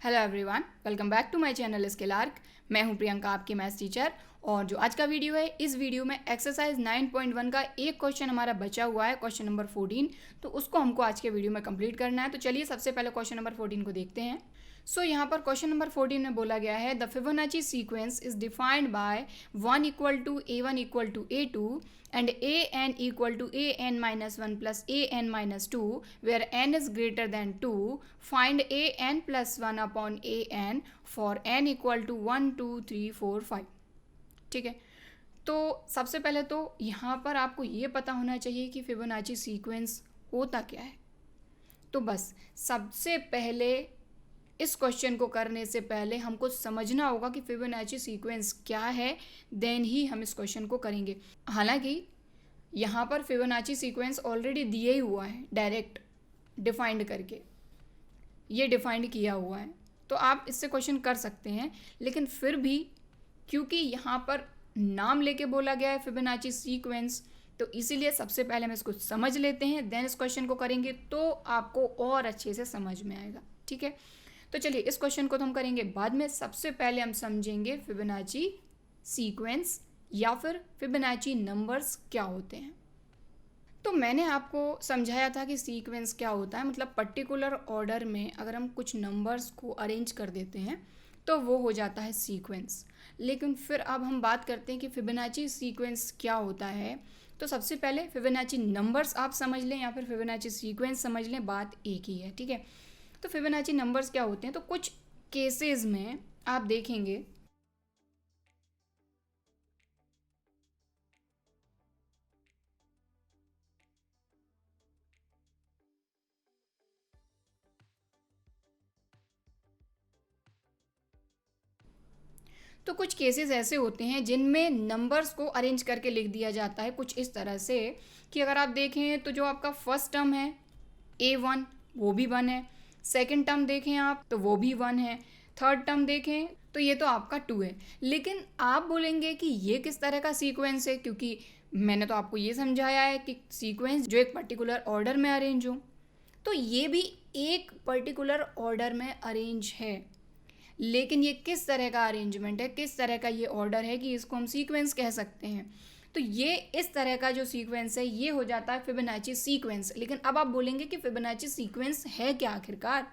Hello everyone, welcome back to my channel skill arc. मैं हूं प्रियंका, आपकी मैथ्स टीचर। और जो आज का वीडियो है, इस वीडियो में एक्सरसाइज 9.1 का एक क्वेश्चन हमारा बचा हुआ है, क्वेश्चन नंबर 14। तो उसको हमको आज के वीडियो में कंप्लीट करना है। तो चलिए सबसे पहले क्वेश्चन नंबर 14 को देखते हैं। यहाँ पर क्वेश्चन नंबर 14 में बोला गया है, the Fibonacci sequence is defined by 1 equal to A1 equal to A2 and an equal to an minus 1 plus an minus 2 where n is greater than 2. Find an plus 1 upon an for n equal to 1 2 3 4 5। ठीक है, तो सबसे पहले तो यहाँ पर आपको ये पता होना चाहिए कि फिबोनाची सीक्वेंस होता क्या है। तो बस सबसे पहले इस क्वेश्चन को करने से पहले हमको समझना होगा कि फिबोनाची सीक्वेंस क्या है, देन ही हम इस क्वेश्चन को करेंगे। हालांकि यहाँ पर फिबोनाची सीक्वेंस ऑलरेडी दिए ही हुआ है, डायरेक्ट डिफाइंड करके ये डिफाइंड किया हुआ है, तो आप इससे क्वेश्चन कर सकते हैं। लेकिन फिर भी क्योंकि यहाँ पर नाम लेके बोला गया है फिबोनाची सीक्वेंस, तो इसीलिए सबसे पहले हम इसको समझ लेते हैं, देन इस क्वेश्चन को करेंगे तो आपको और अच्छे से समझ में आएगा। ठीक है, तो चलिए इस क्वेश्चन को तो हम करेंगे बाद में। सबसे पहले हम समझेंगे फिबोनाची सीक्वेंस या फिर फिबोनाची नंबर्स क्या होते हैं। तो मैंने आपको समझाया था कि सीक्वेंस क्या होता है, मतलब पर्टिकुलर ऑर्डर में अगर हम कुछ नंबर्स को अरेंज कर देते हैं तो वो हो जाता है सीक्वेंस। लेकिन फिर अब हम बात करते हैं कि फिबोनाची सीक्वेंस क्या होता है। तो सबसे पहले फिबोनाची नंबर्स आप समझ लें या फिर फिबोनाची सीक्वेंस समझ लें, बात एक ही है। ठीक है, तो फिबोनाची नंबर्स क्या होते हैं, तो कुछ केसेस में आप देखेंगे तो कुछ केसेस ऐसे होते हैं जिनमें नंबर्स को अरेंज करके लिख दिया जाता है कुछ इस तरह से कि अगर आप देखें तो जो आपका फर्स्ट टर्म है A1 वो भी 1 है, सेकंड टर्म देखें आप तो वो भी 1 है, थर्ड टर्म देखें तो ये तो आपका 2 है। लेकिन आप बोलेंगे कि ये किस तरह का सीक्वेंस है, क्योंकि मैंने तो आपको ये समझाया है कि सीक्वेंस जो एक पर्टिकुलर ऑर्डर में अरेंज हो, तो ये भी एक पर्टिकुलर ऑर्डर में अरेंज है। लेकिन ये किस तरह का अरेंजमेंट है, किस तरह का ये ऑर्डर है कि इसको हम सीक्वेंस कह सकते हैं। तो ये इस तरह का जो सीक्वेंस है ये हो जाता है फिबोनाची सीक्वेंस। लेकिन अब आप बोलेंगे कि फिबोनाची सीक्वेंस है क्या आखिरकार।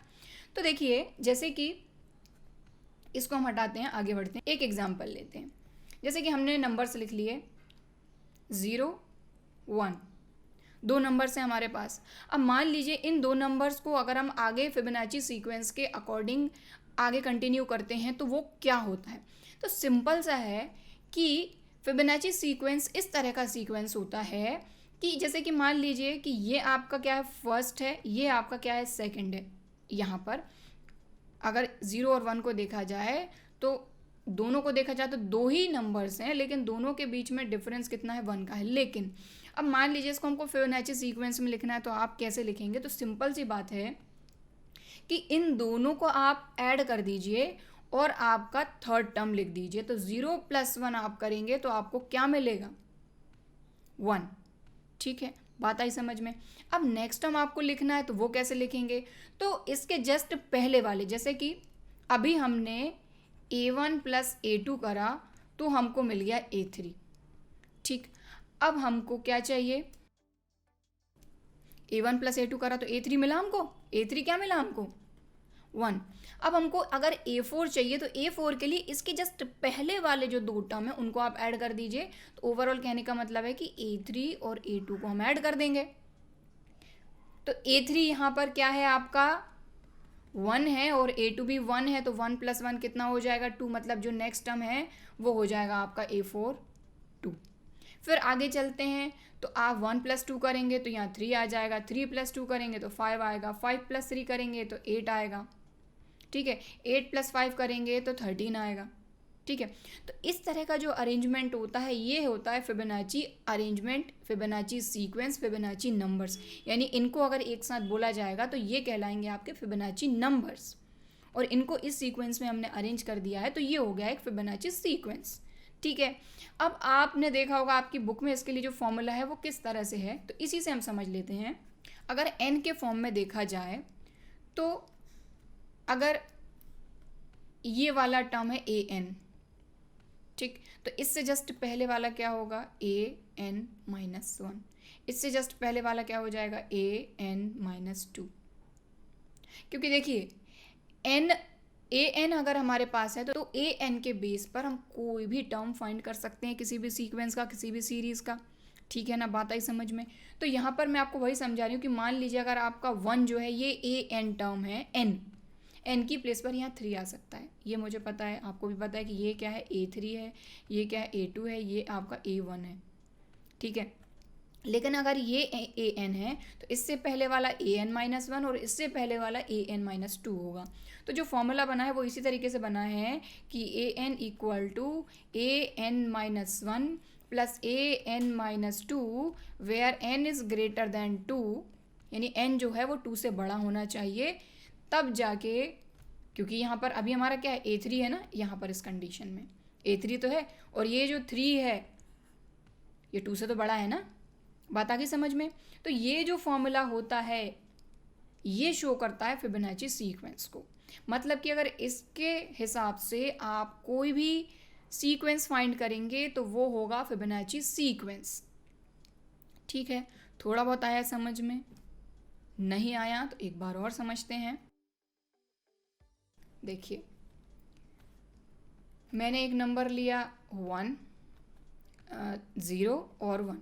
तो देखिए, जैसे कि इसको हम हटाते हैं, आगे बढ़ते हैं, एक एग्जाम्पल लेते हैं। जैसे कि हमने नंबर्स लिख लिए 0 1, दो नंबर्स हैं हमारे पास। अब मान लीजिए इन दो नंबर्स को अगर हम आगे फिबोनाची सीक्वेंस के अकॉर्डिंग आगे कंटिन्यू करते हैं तो वो क्या होता है। तो सिंपल सा है कि फिबोनाची सीक्वेंस इस तरह का सीक्वेंस होता है कि जैसे कि मान लीजिए कि ये आपका क्या है, फर्स्ट है, ये आपका क्या है, सेकंड है। यहाँ पर अगर 0 और 1 को देखा जाए तो दोनों को देखा जाए तो दो ही नंबर्स हैं, लेकिन दोनों के बीच में डिफरेंस कितना है, 1 का है। लेकिन अब मान लीजिए इसको हमको फिबोनाची सीक्वेंस में लिखना है, तो आप कैसे लिखेंगे। तो सिंपल सी बात है कि इन दोनों को आप ऐड कर दीजिए और आपका थर्ड टर्म लिख दीजिए। तो 0 + 1 आप करेंगे तो आपको क्या मिलेगा, 1। ठीक है, बात आई समझ में। अब नेक्स्ट टर्म आपको लिखना है तो वो कैसे लिखेंगे। तो इसके जस्ट पहले वाले, जैसे कि अभी हमने A1 + A2 करा तो हमको मिल गया A3। ठीक, अब हमको क्या चाहिए, A1 + A2 करा तो A3 मिला हमको। A3 क्या मिला हमको, 1। अब हमको अगर A4 चाहिए तो A4 के लिए इसके जस्ट पहले वाले जो दो टर्म है उनको आप ऐड कर दीजिए। तो ओवरऑल कहने का मतलब है कि A3 और A2 को हम ऐड कर देंगे। तो A3 यहाँ पर क्या है, आपका 1 है और A2 भी 1 है, तो 1 + 1 कितना हो जाएगा, 2। मतलब जो नेक्स्ट टर्म है वो हो जाएगा आपका A4 2। फिर आगे चलते हैं तो आप 1 + 2 करेंगे तो यहाँ 3 आ जाएगा, 3 + 2 करेंगे तो 5 आएगा, 5 + 3 करेंगे तो 8 आएगा। ठीक है, 8 + 5 करेंगे तो 13 आएगा। ठीक है, तो इस तरह का जो अरेंजमेंट होता है ये होता है Fibonacci arrangement, Fibonacci sequence, Fibonacci numbers. यानी इनको अगर एक साथ बोला जाएगा तो ये कहलाएंगे आपके फिबोनाची नंबर्स, और इनको इस सीक्वेंस में हमने अरेंज कर दिया है तो ये हो गया एक फिबोनाची सीक्वेंस। ठीक है, अब आपने देखा होगा आपकी बुक में इसके लिए जो फॉर्मूला है वो किस तरह से है, तो इसी से हम समझ लेते हैं। अगर n के फॉर्म में देखा जाए तो अगर ये वाला टर्म है ए एन, ठीक। तो इससे जस्ट पहले वाला क्या होगा, ए एन माइनस वन। इससे जस्ट पहले वाला क्या हो जाएगा, ए एन माइनस टू। क्योंकि देखिए एन, ए एन अगर हमारे पास है तो ए एन के बेस पर हम कोई भी टर्म फाइंड कर सकते हैं, किसी भी सीक्वेंस का, किसी भी सीरीज़ का, ठीक है ना, बात आई समझ में। तो यहाँ पर मैं आपको वही समझा रही हूँ कि मान लीजिए अगर आपका वन जो है ये ए एन टर्म है, एन की प्लेस पर यहाँ थ्री आ सकता है, ये मुझे पता है, आपको भी पता है कि ये क्या है, ए थ्री है, ये क्या है, ए टू है, ये आपका ए वन है, ठीक है। लेकिन अगर ये ए एन है तो इससे पहले वाला ए एन माइनस वन और इससे पहले वाला ए एन माइनस टू होगा। तो जो फॉर्मूला बना है वो इसी तरीके से बना है कि a n equal to a n minus one plus a n minus two where n is greater than two, यानी एन जो है वो टू से बड़ा होना चाहिए, तब जाके, क्योंकि यहाँ पर अभी हमारा क्या है, ए थ्री है ना, यहाँ पर इस कंडीशन में ए थ्री तो है और ये जो थ्री है ये टू से तो बड़ा है ना, बात आ गई समझ में। तो ये जो फॉर्मूला होता है ये शो करता है फिबोनाची सीक्वेंस को। मतलब कि अगर इसके हिसाब से आप कोई भी सीक्वेंस फाइंड करेंगे तो वो होगा फिबोनाची सीक्वेंस, ठीक है। थोड़ा बहुत आया समझ में, नहीं आया तो एक बार और समझते हैं। देखिए मैंने एक नंबर लिया 1, 0 और 1,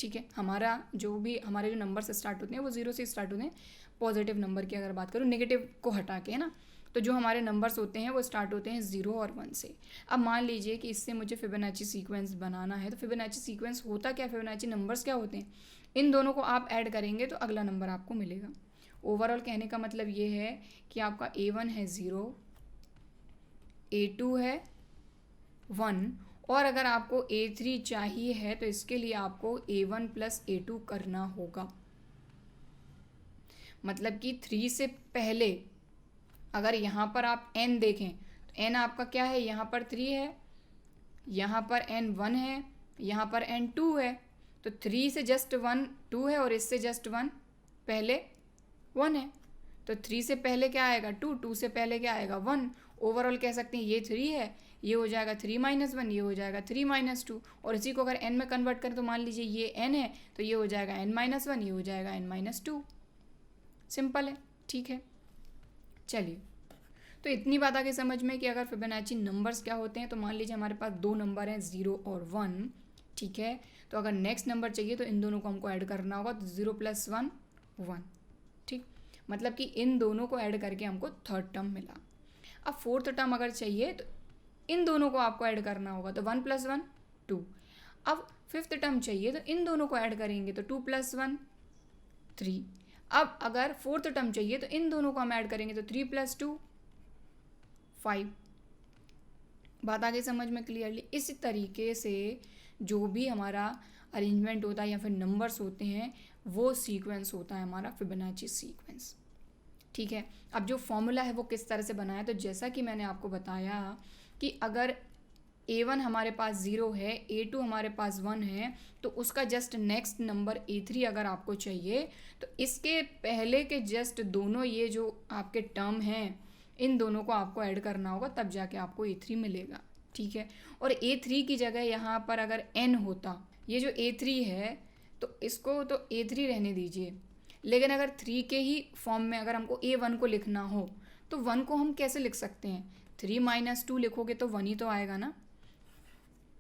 ठीक है। हमारे जो नंबर से स्टार्ट होते हैं वो ज़ीरो से स्टार्ट होते हैं, पॉजिटिव नंबर की अगर बात करूँ, नेगेटिव को हटा के, है ना। तो जो हमारे नंबर्स होते हैं वो स्टार्ट होते हैं 0 और 1 से। अब मान लीजिए कि इससे मुझे फिबोनाची सीक्वेंस बनाना है, तो फिबोनाची सीक्वेंस होता क्या, फिबोनाची नंबर्स क्या होते हैं, इन दोनों को आप ऐड करेंगे तो अगला नंबर आपको मिलेगा। ओवरऑल कहने का मतलब ये है कि आपका A1 है 0, A2 है 1, और अगर आपको A3 चाहिए है तो इसके लिए आपको A1 प्लस A2 करना होगा। मतलब कि 3 से पहले अगर यहाँ पर आप n देखें तो n आपका क्या है, यहाँ पर 3 है, यहाँ पर n 1 है, यहाँ पर n 2 है। तो 3 से जस्ट 1 2 है और इससे जस्ट 1 पहले 1 है। तो 3 से पहले क्या आएगा 2, 2 से पहले क्या आएगा 1। ओवरऑल कह सकते हैं ये 3 है, ये हो जाएगा 3 माइनस 1, ये हो जाएगा 3 माइनस 2, और इसी को अगर n में कन्वर्ट करें तो मान लीजिए ये n है तो ये हो जाएगा n माइनस 1, ये हो जाएगा n माइनस 2। सिंपल है, ठीक है। चलिए, तो इतनी बात आ गई समझ में कि अगर फिबोनाची नंबर्स क्या होते हैं। तो मान लीजिए हमारे पास दो नंबर हैं 0 और 1, ठीक है। तो अगर नेक्स्ट नंबर चाहिए तो इन दोनों को हमको ऐड करना होगा, तो 0 प्लस 1 1, ठीक। मतलब कि इन दोनों को ऐड करके हमको थर्ड टर्म मिला। अब फोर्थ टर्म अगर चाहिए तो इन दोनों को आपको ऐड करना होगा, तो 1 प्लस 1 2। अब फिफ्थ टर्म चाहिए तो इन दोनों को ऐड करेंगे तो 2 प्लस 1 3। अब अगर फोर्थ टर्म चाहिए तो इन दोनों को हम ऐड करेंगे तो 3 प्लस 2 5। बात आ गई समझ में क्लियरली। इसी तरीके से जो भी हमारा अरेंजमेंट होता है या फिर नंबर्स होते हैं वो सीक्वेंस होता है हमारा फिबोनाची सीक्वेंस, ठीक है। अब जो फॉर्मूला है वो किस तरह से बना है, तो जैसा कि मैंने आपको बताया कि अगर A1 हमारे पास 0 है, A2 हमारे पास 1 है, तो उसका जस्ट नेक्स्ट नंबर A3 अगर आपको चाहिए तो इसके पहले के जस्ट दोनों ये जो आपके टर्म हैं इन दोनों को आपको ऐड करना होगा, तब जाके आपको A3 मिलेगा, ठीक है। और A3 की जगह यहाँ पर अगर n होता, ये जो A3 है तो इसको तो A3 रहने दीजिए, लेकिन अगर 3 के ही फॉर्म में अगर हमको A1 को लिखना हो तो 1 को हम कैसे लिख सकते हैं, 3 माइनस 2 लिखोगे तो 1 ही तो आएगा ना,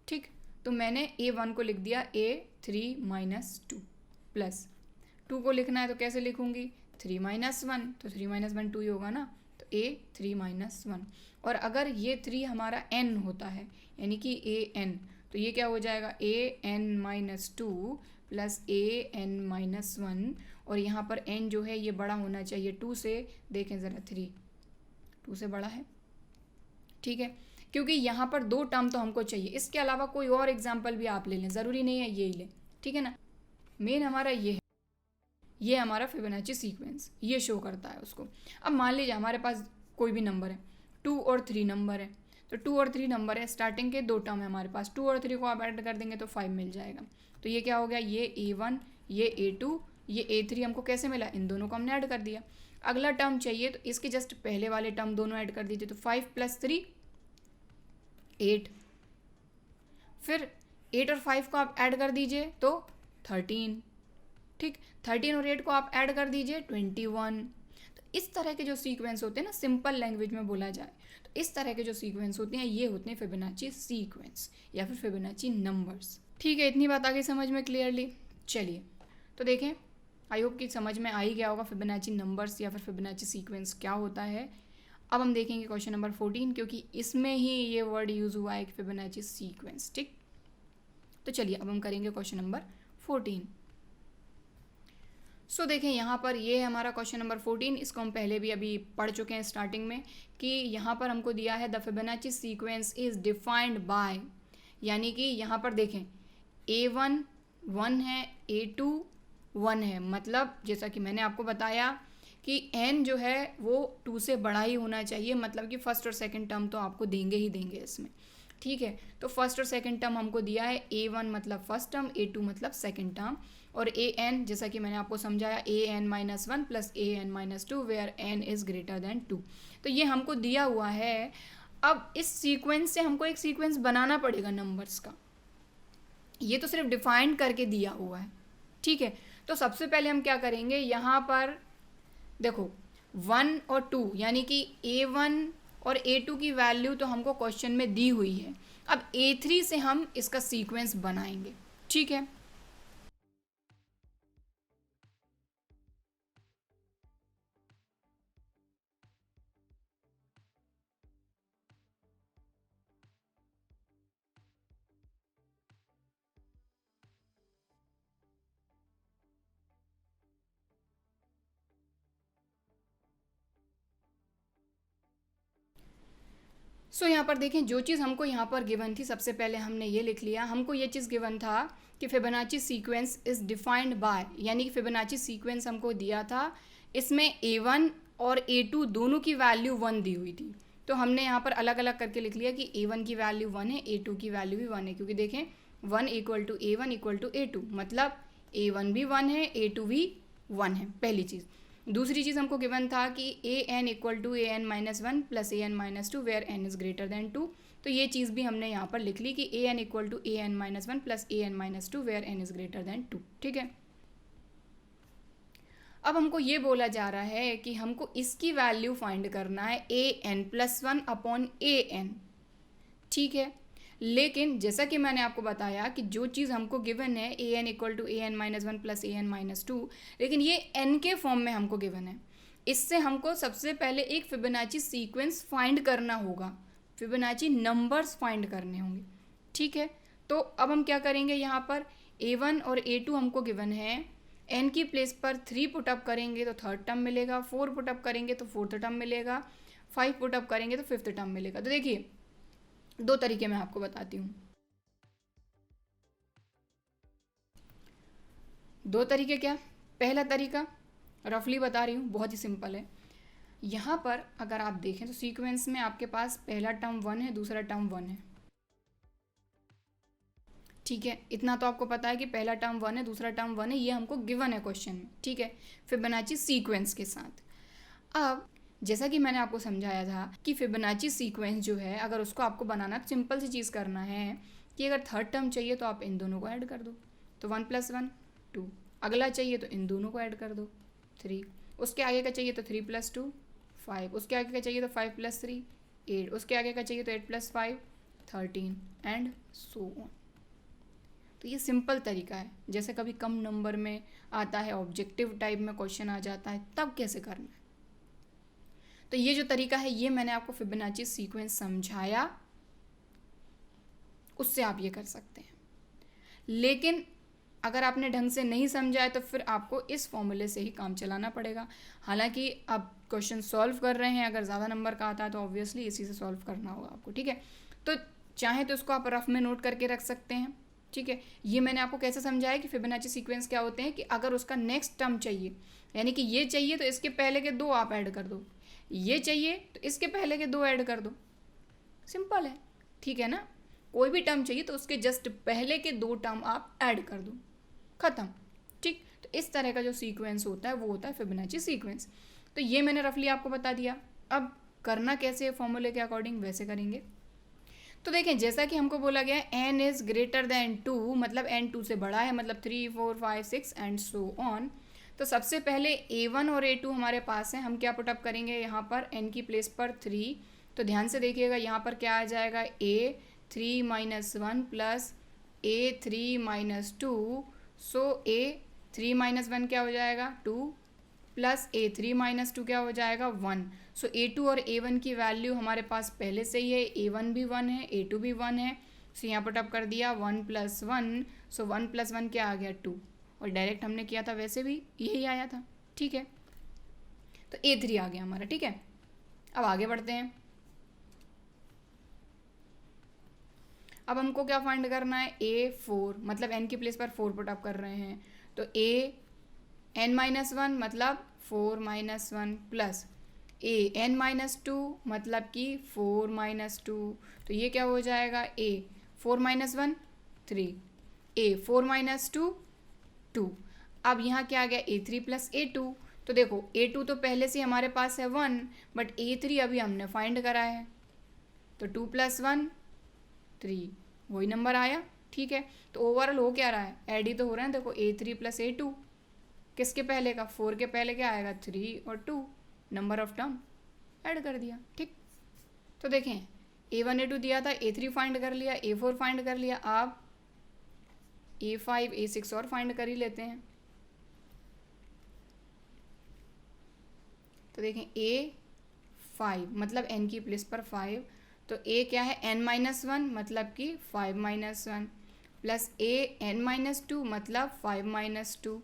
ठीक। तो मैंने A1 को लिख दिया A3 माइनस 2 प्लस 2 को लिखना है तो कैसे लिखूँगी, 3 माइनस 1, तो 3 माइनस 1 2 ही होगा ना, तो A3 माइनस 1। और अगर ये 3 हमारा n होता है यानी कि AN, तो ये क्या हो जाएगा AN minus 2 plus AN minus 1, और यहाँ पर n जो है ये बड़ा होना चाहिए 2 से, देखें ज़रा 3 2 से बड़ा है, ठीक है। क्योंकि यहाँ पर दो टर्म तो हमको चाहिए, इसके अलावा कोई और एग्जाम्पल भी आप ले लें, ज़रूरी नहीं है ये ही लें, ठीक है ना। मेन हमारा ये है, ये हमारा फिबोनाची सीक्वेंस ये शो करता है उसको। अब मान लीजिए हमारे पास कोई भी नंबर है, 2 और 3 नंबर है, तो 2 और 3 नंबर है, स्टार्टिंग के दो टर्म है हमारे पास, 2 और 3 को आप ऐड कर देंगे तो 5 मिल जाएगा। तो ये क्या हो गया, ये A1 ये A2 ये A3 हमको कैसे मिला, इन दोनों को हमने ऐड कर दिया। अगला टर्म चाहिए तो इसके जस्ट पहले वाले टर्म दोनों ऐड कर दीजिए, तो 5 + 3 8, फिर 8 और 5 को आप ऐड कर दीजिए तो 13, ठीक, 13 और 8 को आप ऐड कर दीजिए 21। तो इस तरह के जो सीक्वेंस होते हैं ना, सिंपल लैंग्वेज में बोला जाए तो इस तरह के जो सीक्वेंस होते हैं ये होते हैं फिबोनाची सीक्वेंस या फिर फिबोनाची नंबर्स। ठीक है, इतनी बात आगे समझ में क्लियरली। चलिए तो देखें, आई होप कि समझ में आ ही गया होगा फिबोनाची नंबर्स या फिर फिबोनाची सीक्वेंस क्या होता है। अब हम देखेंगे क्वेश्चन नंबर 14, क्योंकि इसमें ही ये वर्ड यूज़ हुआ है फिबोनाची सीक्वेंस। ठीक, तो चलिए अब हम करेंगे क्वेश्चन नंबर 14। सो देखें यहाँ पर ये है हमारा क्वेश्चन नंबर 14। इसको हम पहले भी अभी पढ़ चुके हैं स्टार्टिंग में कि यहाँ पर हमको दिया है the Fibonacci sequence is defined bye, यानी कि यहाँ पर देखें A1 1 है, A2 1 है, मतलब जैसा कि मैंने आपको बताया कि n जो है वो 2 से बड़ा ही होना चाहिए, मतलब कि फर्स्ट और सेकंड टर्म तो आपको देंगे ही देंगे इसमें। ठीक है, तो फर्स्ट और सेकंड टर्म हमको दिया है, A1 मतलब फर्स्ट टर्म, A2 मतलब सेकंड टर्म, और an जैसा कि मैंने आपको समझाया an-1 plus an-2 where n is greater than 2। तो ये हमको दिया हुआ है। अब इस सीक्वेंस से हमको एक सीक्वेंस बनाना पड़ेगा नंबर्स का, ये तो सिर्फ डिफाइंड करके दिया हुआ है। ठीक है, तो सबसे पहले हम क्या करेंगे, यहाँ पर देखो 1 और 2 यानी कि A1 और A2 की वैल्यू तो हमको क्वेश्चन में दी हुई है। अब A3 से हम इसका सीक्वेंस बनाएंगे। ठीक है, सो यहाँ पर देखें जो चीज़ हमको यहाँ पर गिवन थी, सबसे पहले हमने ये लिख लिया, हमको ये चीज़ गिवन था कि Fibonacci sequence is defined by, यानी कि फिबोनाची सीक्वेंस हमको दिया था, इसमें A1 और A2 दोनों की वैल्यू 1 दी हुई थी। तो हमने यहाँ पर अलग अलग करके लिख लिया कि A1 की वैल्यू 1 है, A2 की वैल्यू भी 1 है, क्योंकि देखें 1 = A1 = A2, मतलब A1 भी 1 है, A2 भी 1 है, पहली चीज़। दूसरी चीज़ हमको गिवन था कि an = an-1 plus an-2 where n is greater than 2। तो ये चीज़ भी हमने यहाँ पर लिख ली कि an = an-1 plus an-2 where n is greater than 2। ठीक है, अब हमको ये बोला जा रहा है कि हमको इसकी वैल्यू फाइंड करना है an+1/an। ठीक है, लेकिन जैसा कि मैंने आपको बताया कि जो चीज़ हमको गिवन है an = an-1 प्लस an-2, लेकिन ये n के फॉर्म में हमको गिवन है। इससे हमको सबसे पहले एक फिबोनाची सीक्वेंस फाइंड करना होगा, फिबोनाची नंबर्स फाइंड करने होंगे। ठीक है, तो अब हम क्या करेंगे, यहाँ पर A1 और A2 हमको गिवन है, n की प्लेस पर 3 पुटअप करेंगे तो थर्ड टर्म मिलेगा, 4 पुटअप करेंगे तो फोर्थ टर्म मिलेगा, 5 पुटअप करेंगे तो फिफ्थ टर्म मिलेगा। तो देखिए दो तरीके मैं आपको बताती हूँ। दो तरीके क्या, पहला तरीका रफली बता रही हूँ, बहुत ही सिंपल है। यहाँ पर अगर आप देखें तो सीक्वेंस में आपके पास पहला टर्म 1 है, दूसरा टर्म 1 है। ठीक है, इतना तो आपको पता है कि पहला टर्म 1 है, दूसरा टर्म 1 है, ये हमको गिवन है क्वेश्चन में। ठीक है, फिबोनाची सीक्वेंस के साथ। अब जैसा कि मैंने आपको समझाया था कि फिबोनाची सीक्वेंस जो है, अगर उसको आपको बनाना तो सिंपल सी चीज़ करना है कि अगर थर्ड टर्म चाहिए तो आप इन दोनों को ऐड कर दो, तो 1 + 1 2, अगला चाहिए तो इन दोनों को ऐड कर दो 3, उसके आगे का चाहिए तो 3 + 2 5, उसके आगे का चाहिए तो 5 + 3 8, उसके आगे का चाहिए तो 8 + 5 13 एंड सो ऑन। तो ये सिंपल तरीका है, जैसे कभी कम नंबर में आता है, ऑब्जेक्टिव टाइप में क्वेश्चन आ जाता है, तब कैसे करना है। तो ये जो तरीका है ये मैंने आपको फिबोनाची सीक्वेंस समझाया, उससे आप ये कर सकते हैं। लेकिन अगर आपने ढंग से नहीं समझा है तो फिर आपको इस फॉर्मूले से ही काम चलाना पड़ेगा। हालांकि आप क्वेश्चन सॉल्व कर रहे हैं, अगर ज़्यादा नंबर का आता है तो ऑब्वियसली इसी से सॉल्व करना होगा आपको। ठीक है, तो चाहे तो इसको आप रफ में नोट करके रख सकते हैं। ठीक है, ये मैंने आपको कैसे समझाया कि फिबोनाची सीक्वेंस क्या होते हैं कि अगर उसका नेक्स्ट टर्म चाहिए, यानी कि ये चाहिए तो इसके पहले के 2 आप ऐड कर दो, ये चाहिए तो इसके पहले के 2 ऐड कर दो, सिंपल है। ठीक है ना, कोई भी टर्म चाहिए तो उसके जस्ट पहले के 2 टर्म आप ऐड कर दो, ख़त्म। ठीक, तो इस तरह का जो सीक्वेंस होता है वो होता है फिबोनाची सीक्वेंस। तो ये मैंने रफली आपको बता दिया। अब करना कैसे है, फॉर्मूले के अकॉर्डिंग वैसे करेंगे। तो देखें, जैसा कि हमको बोला गया है n इज़ ग्रेटर देन 2, मतलब n 2 से बड़ा है, मतलब 3 4 5 6 एंड सो ऑन। तो सबसे पहले a1 और a2 हमारे पास है, हम क्या पुटअप करेंगे यहाँ पर n की प्लेस पर 3। तो ध्यान से देखिएगा यहाँ पर क्या आ जाएगा, a3 minus 1 plus a3 minus 2। सो a3 माइनस 1 क्या हो जाएगा, 2 प्लस a3 माइनस 2 क्या हो जाएगा, 1। सो a2 और a1 की वैल्यू हमारे पास पहले से ही है, a1 भी 1 है, a2 भी 1 है। सो यहाँ पर टप कर दिया 1 प्लस 1। सो 1 प्लस 1 क्या आ गया, 2। और डायरेक्ट हमने किया था वैसे भी यही आया था, ठीक है। तो a3 आ गया हमारा, ठीक है। अब आगे बढ़ते हैं। अब हमको क्या फाइंड करना है, a4, मतलब n की प्लेस पर 4 पुटअप कर रहे हैं। तो n माइनस 1 मतलब 4 माइनस 1 प्लस n माइनस 2 मतलब कि 4 माइनस 2। तो ये क्या हो जाएगा, 4 माइनस 1 3, 4 माइनस 2 2। अब यहाँ क्या आ गया, a3 प्लस a2। तो देखो a2 तो पहले से हमारे पास है 1, बट a3 अभी हमने फाइंड करा है। तो 2 प्लस 1 3, वही नंबर आया, ठीक है। तो ओवरऑल हो क्या रहा है, ऐड ही तो हो रहा है। देखो a3 प्लस a2, किसके पहले का, 4 के पहले क्या आएगा, 3 और 2, नंबर ऑफ टर्म ऐड कर दिया, ठीक। तो देखें a1 a2 दिया था, a3 फाइंड कर लिया, a4 फाइंड कर लिया। आप a5 a6 और फाइंड कर ही लेते हैं। तो देखें a5 मतलब n की प्लेस पर 5। तो a क्या है, n माइनस 1 मतलब कि 5 माइनस 1 प्लस n माइनस 2 मतलब 5 माइनस 2।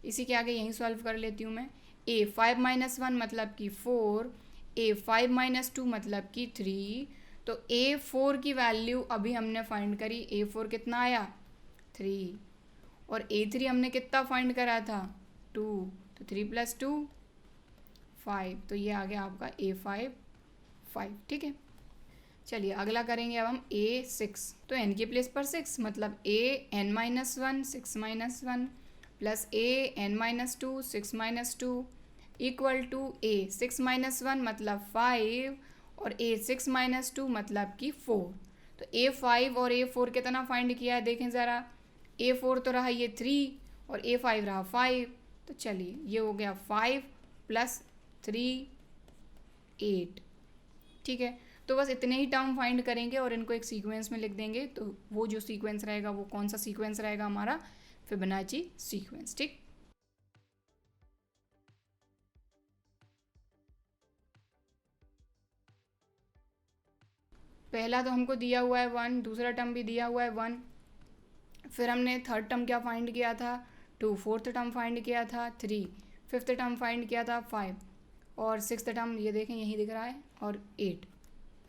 इसी के आगे यहीं सॉल्व कर लेती हूँ मैं। a5 माइनस 1 मतलब कि 4, a5 माइनस 2 मतलब कि 3। तो a4 की वैल्यू अभी हमने फाइंड करी, a4 कितना आया, 3, और a3 हमने कितना फाइंड करा था, 2। तो 3 प्लस 2 5। तो ये आ गया आपका a5 5, ठीक है। चलिए अगला करेंगे अब हम a6। तो n की प्लेस पर 6 मतलब n minus 1 6 minus 1 plus n minus 2 6 minus 2 equal to a6 minus 1 मतलब 5 और a6 माइनस 2 मतलब कि 4। तो a5 और a4 कितना फाइंड किया है, देखें ज़रा। a4 तो रहा ये 3 और a5 रहा 5। तो चलिए ये हो गया 5 प्लस 3 8, ठीक है। तो बस इतने ही टर्म फाइंड करेंगे और इनको एक सीक्वेंस में लिख देंगे। तो वो जो सीक्वेंस रहेगा वो कौन सा सीक्वेंस रहेगा, हमारा फिबोनाची सीक्वेंस, ठीक। पहला तो हमको दिया हुआ है 1, दूसरा टर्म भी दिया हुआ है 1। फिर हमने थर्ड टर्म क्या फाइंड किया था, 2, फोर्थ टर्म फाइंड किया था 3, फिफ्थ टर्म फाइंड किया था 5, और सिक्स्थ टर्म ये देखें यहीं दिख रहा है, और 8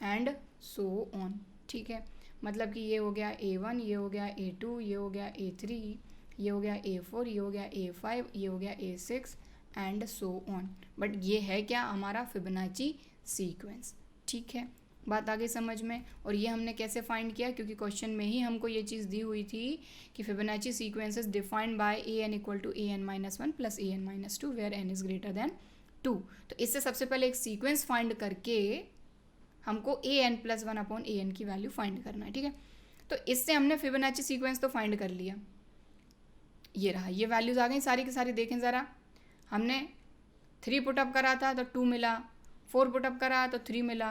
एंड सो ऑन, ठीक है। मतलब कि ये हो गया a1, ये हो गया a2, ये हो गया a3, ये हो गया a4, ये हो गया a5, ये हो गया a6 and so on. But ये है क्या, हमारा फिबोनाची सीक्वेंस, ठीक है। बात आगे समझ में। और ये हमने कैसे फाइंड किया, क्योंकि क्वेश्चन में ही हमको ये चीज़ दी हुई थी कि Fibonacci sequence is defined by an equal to an minus 1 plus an minus 2 where n is greater than 2। तो इससे सबसे पहले एक सीक्वेंस फाइंड करके हमको an प्लस 1 अपॉन an की वैल्यू फाइंड करना है, ठीक है। तो इससे हमने फिबोनाची सीक्वेंस तो फाइंड कर लिया, ये रहा, ये वैल्यूज़ आ गई सारी की सारी। देखें ज़रा, हमने 3 पुटअप करा था तो 2 मिला, 4 पुटअप करा तो 3 मिला,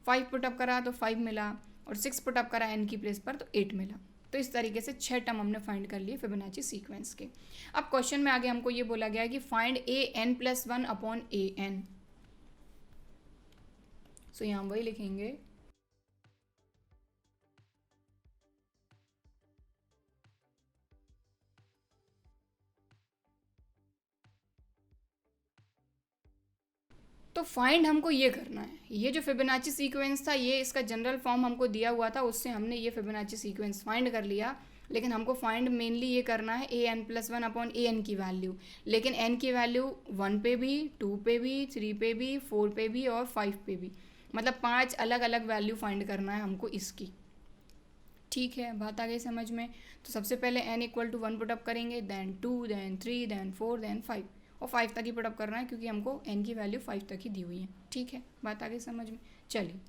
5 पुटअप करा तो 5 मिला, और 6 पुटअप करा n की प्लेस पर तो 8 मिला। तो इस तरीके से 6 टर्म हमने फाइंड कर लिए फिबोनाची सीक्वेंस के। अब क्वेश्चन में आगे हमको ये बोला गया है कि find an plus 1 upon an। सो यहाँ वही लिखेंगे, तो फाइंड हमको ये करना है, ये जो फिबोनाची सीक्वेंस था ये इसका जनरल फॉर्म हमको दिया हुआ था, उससे हमने ये फिबोनाची सीक्वेंस फाइंड कर लिया। लेकिन हमको फाइंड मेनली ये करना है an प्लस 1 अपॉन an की वैल्यू। लेकिन n की वैल्यू 1 पे भी, 2 पे भी, 3 पे भी, 4 पे भी और 5 पे भी, मतलब 5 अलग अलग वैल्यू फाइंड करना है हमको इसकी, ठीक है। बात आ गई समझ में। तो सबसे पहले n इक्वल टू 1 पुटअप करेंगे, देन 2, देन 3, देन 4, देन 5, और 5 तक ही पुट अप करना है क्योंकि हमको n की वैल्यू 5 तक ही दी हुई है। ठीक है, बात आगे समझ में। चलिए,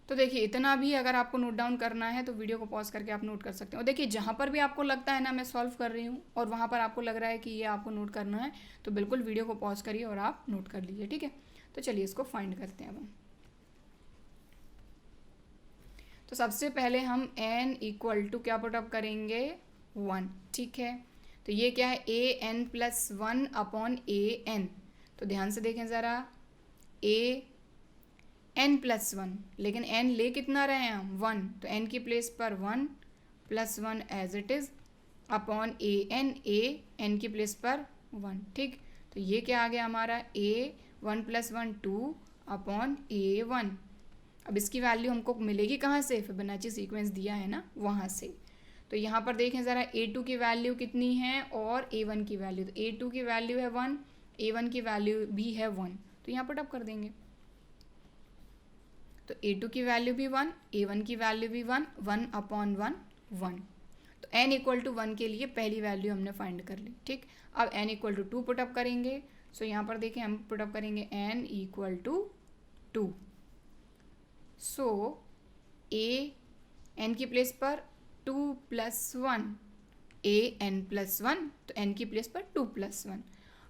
तो देखिए इतना भी अगर आपको नोट डाउन करना है तो वीडियो को पॉज करके आप नोट कर सकते हो। देखिए जहाँ पर भी आपको लगता है ना मैं सॉल्व कर रही हूँ और वहाँ पर आपको लग रहा है कि ये आपको नोट करना है, तो बिल्कुल वीडियो को पॉज करिए और आप नोट कर लीजिए। ठीक है, तो चलिए इसको फाइंड करते हैं अब हम। तो सबसे पहले हम n इक्वल टू क्या पुटअप करेंगे, 1। ठीक है, तो ये क्या है, ए n plus 1 upon a N. तो ध्यान से देखें ज़रा, ए एन प्लस 1, लेकिन n ले कितना रहे हैं हम, 1, तो n की प्लेस पर 1 plus 1 as it is upon a n की प्लेस पर 1। ठीक, तो ये क्या आ गया हमारा, ए 1 प्लस 1 2 अपॉन ए 1। अब इसकी वैल्यू हमको मिलेगी कहाँ से, फिबोनाची सीक्वेंस दिया है ना वहाँ से। तो यहाँ पर देखें ज़रा, a2 की वैल्यू कितनी है और a1 की वैल्यू, तो a2 की वैल्यू है 1, a1 की वैल्यू भी है 1, तो यहाँ पुट अप कर देंगे। तो a2 की वैल्यू भी 1, a1 की वैल्यू भी 1, 1 अपॉन 1 1। तो n इक्वल टू 1 के लिए पहली वैल्यू हमने फाइंड कर ली। ठीक, अब n equal to 2 put up करेंगे। सो यहाँ पर देखें हम पुट अप करेंगे n equal to 2। So a n की प्लेस पर 2 प्लस 1, ए एन प्लस 1, तो एन की प्लेस पर 2 प्लस 1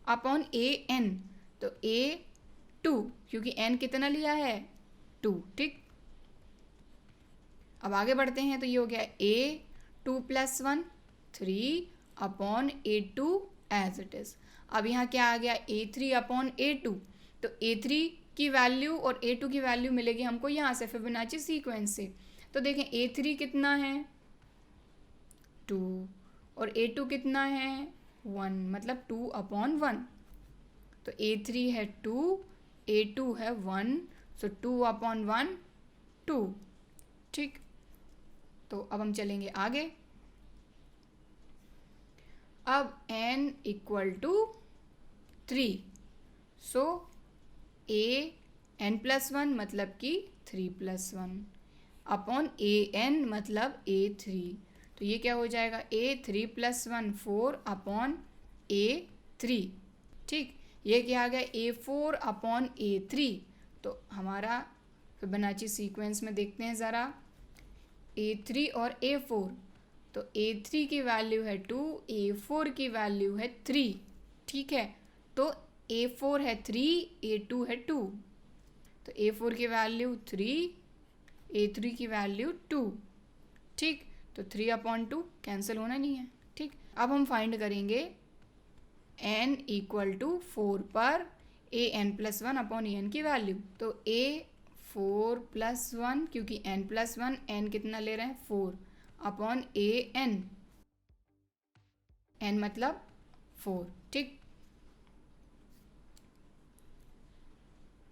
अपॉन ए एन, तो ए 2, क्योंकि एन कितना लिया है, 2। ठीक, अब आगे बढ़ते हैं, तो ये हो गया a 2 plus 1 3 upon a 2 as it is. अब यहाँ क्या आ गया, ए 3 अपॉन ए 2, तो ए 3 की वैल्यू और a2 की वैल्यू मिलेगी हमको यहाँ से फिबोनाची सीक्वेंस से। तो देखें a3 कितना है, 2, और a2 कितना है, 1, मतलब 2 अपॉन 1। तो a3 है 2, a2 है 1, सो 2 अपॉन 1 2। ठीक, तो अब हम चलेंगे आगे। अब n equal to 3, so a n plus 1 मतलब कि 3 प्लस 1 अपॉन ए एन मतलब ए 3। तो ये क्या हो जाएगा, ए 3 प्लस 1 4 अपॉन ए 3। ठीक, ये क्या आ गया, ए 4 अपॉन ए 3। तो हमारा फिबोनाची सीक्वेंस में देखते हैं ज़रा, ए 3 और ए 4। तो ए 3 की वैल्यू है 2, ए 4 की वैल्यू है 3। ठीक है, तो a4 है 3, a2 है 2, तो a4 की वैल्यू 3, a3 की वैल्यू 2। ठीक, तो 3 अपॉन 2 कैंसिल होना नहीं है। ठीक, अब हम फाइंड करेंगे n इक्वल टू 4 पर ए n plus 1 upon a n की वैल्यू। तो a 4 प्लस 1, क्योंकि n प्लस 1, n कितना ले रहे हैं 4 अपॉन ए एन, n मतलब 4। ठीक,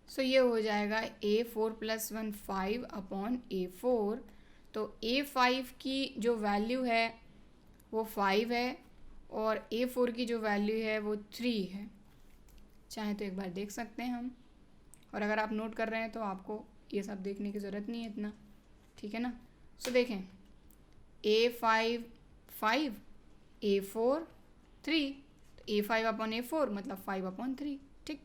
सो ये हो जाएगा a4 प्लस 1 5 अपॉन a4। तो a5 की जो वैल्यू है वो 5 है और a4 की जो वैल्यू है वो 3 है। चाहे तो एक बार देख सकते हैं हम, और अगर आप नोट कर रहे हैं तो आपको ये सब देखने की ज़रूरत नहीं है इतना। ठीक है ना, सो देखें, a5 5, a4 3, तो a5 अपॉन a4 मतलब 5 अपॉन 3। ठीक,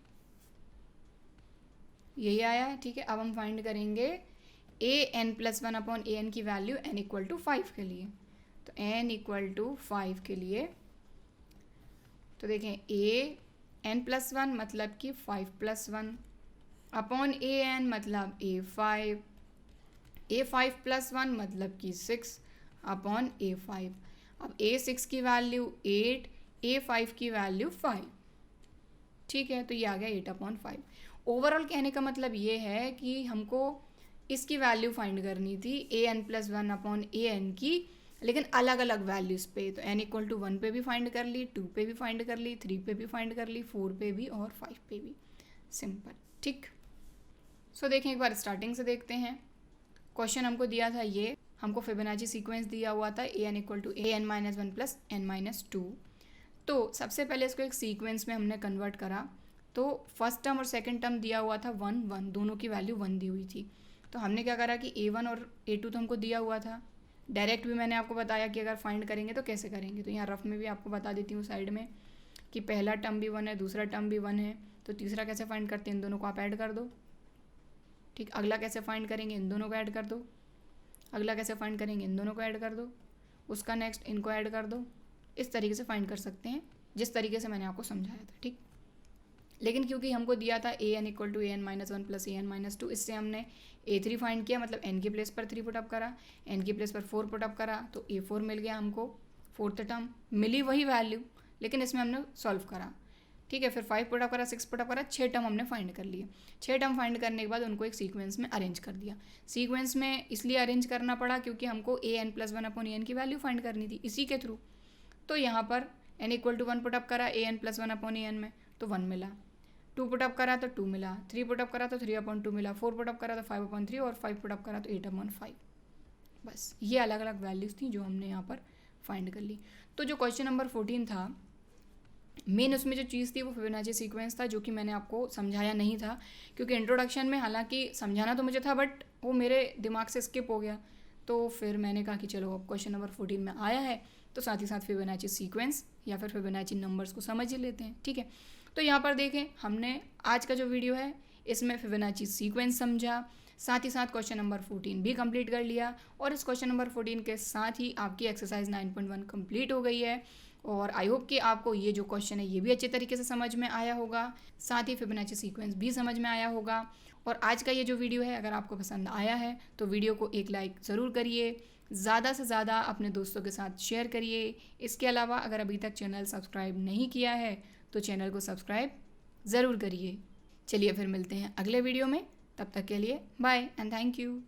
यही आया है। ठीक है, अब हम फाइंड करेंगे ए n plus 1 upon a n की वैल्यू n इक्वल टू 5 के लिए। तो n इक्वल टू 5 के लिए, तो देखें ए एन प्लस 1 मतलब कि 5 प्लस 1 अपॉन ए एन मतलब a5, a5 प्लस 1 मतलब कि 6 अपॉन a5। अब a6 की वैल्यू 8, a5 की वैल्यू 5। ठीक है, तो ये आ गया 8 अपॉन 5। ओवरऑल कहने का मतलब ये है कि हमको इसकी वैल्यू फाइंड करनी थी ए n plus 1 upon a n की, लेकिन अलग अलग वैल्यूज़ पे। तो n इक्वल टू 1 पे भी फाइंड कर ली, 2 पे भी फाइंड कर ली, 3 पे भी फाइंड कर ली, 4 पे भी और 5 पे भी। सिंपल। ठीक, सो देखें एक बार स्टार्टिंग से देखते हैं। क्वेश्चन हमको दिया था, ये हमको फिबोनाची सीक्वेंस दिया हुआ था a n equal to a n minus 1 plus n minus 2। तो सबसे पहले इसको एक सीक्वेंस में हमने कन्वर्ट करा। तो फर्स्ट टर्म और सेकंड टर्म दिया हुआ था 1 1, दोनों की वैल्यू 1 दी हुई थी। तो हमने क्या करा कि a1 और a2 तो हमको दिया हुआ था, डायरेक्ट भी मैंने आपको बताया कि अगर फाइंड करेंगे तो कैसे करेंगे। तो यहाँ रफ में भी आपको बता देती हूँ साइड में कि पहला टर्म भी 1 है, दूसरा टर्म भी 1 है, तो तीसरा कैसे फाइंड करते हैं, इन दोनों को आप ऐड कर दो। ठीक, अगला कैसे फाइंड करेंगे, इन दोनों को ऐड कर दो। अगला कैसे फाइंड करेंगे, इन दोनों को ऐड कर दो। उसका नेक्स्ट इनको ऐड कर दो। इस तरीके से फाइंड कर सकते हैं जिस तरीके से मैंने आपको समझाया था। ठीक, लेकिन क्योंकि हमको दिया था an equal to an-1 plus an-2, इससे हमने a3 फाइंड किया, मतलब n की प्लेस पर 3 पुटअप करा, n की प्लेस पर 4 पुटअप करा, तो a4 मिल गया हमको। फोर्थ टर्म मिली वही वैल्यू, लेकिन इसमें हमने सॉल्व करा। ठीक है, फिर 5 पुटअप करा, 6 पुटअप करा, 6 टर्म हमने फाइंड कर लिए। 6 टर्म फाइंड करने के बाद उनको एक सीक्वेंस में अरेंज कर दिया। सीक्वेंस में इसलिए अरेंज करना पड़ा क्योंकि हमको an+1/n की वैल्यू फाइंड करनी थी इसी के थ्रू। तो यहाँ पर n इक्वल टू 1 पुटअप करा an+1/n में, तो 1 मिला। 2 पुटअप करा तो 2 मिला, 3 पुटअप करा तो 3/2 मिला, 4 पुटअप करा तो 5/3 और 5 पुटअप करा तो 8/5। बस ये अलग अलग वैल्यूज़ थी जो हमने यहाँ पर फाइंड कर ली। तो जो क्वेश्चन नंबर 14 था, मेन उसमें जो चीज़ थी वो फिबोनाची सीक्वेंस था, जो कि मैंने आपको समझाया नहीं था क्योंकि इंट्रोडक्शन में हालांकि समझाना तो मुझे था बट वो मेरे दिमाग से स्किप हो गया। तो फिर मैंने कहा कि चलो अब क्वेश्चन नंबर 14 में आया है तो साथ ही साथ फिबोनाची सीक्वेंस या फिर फिबोनाची नंबर्स को समझ ही लेते हैं। ठीक है, तो यहाँ पर देखें हमने आज का जो वीडियो है इसमें फिबोनाची सीक्वेंस समझा, साथ ही साथ क्वेश्चन नंबर 14 भी कंप्लीट कर लिया, और इस क्वेश्चन नंबर 14 के साथ ही आपकी एक्सरसाइज 9.1 कंप्लीट हो गई है। और आई होप कि आपको ये जो क्वेश्चन है ये भी अच्छे तरीके से समझ में आया होगा, साथ ही फिबोनाची सीक्वेंस भी समझ में आया होगा। और आज का ये जो वीडियो है अगर आपको पसंद आया है तो वीडियो को एक लाइक ज़रूर करिए, ज़्यादा से ज़्यादा अपने दोस्तों के साथ शेयर करिए। इसके अलावा अगर अभी तक चैनल सब्सक्राइब नहीं किया है तो चैनल को सब्सक्राइब ज़रूर करिए। चलिए फिर मिलते हैं अगले वीडियो में, तब तक के लिए बाय एंड थैंक यू।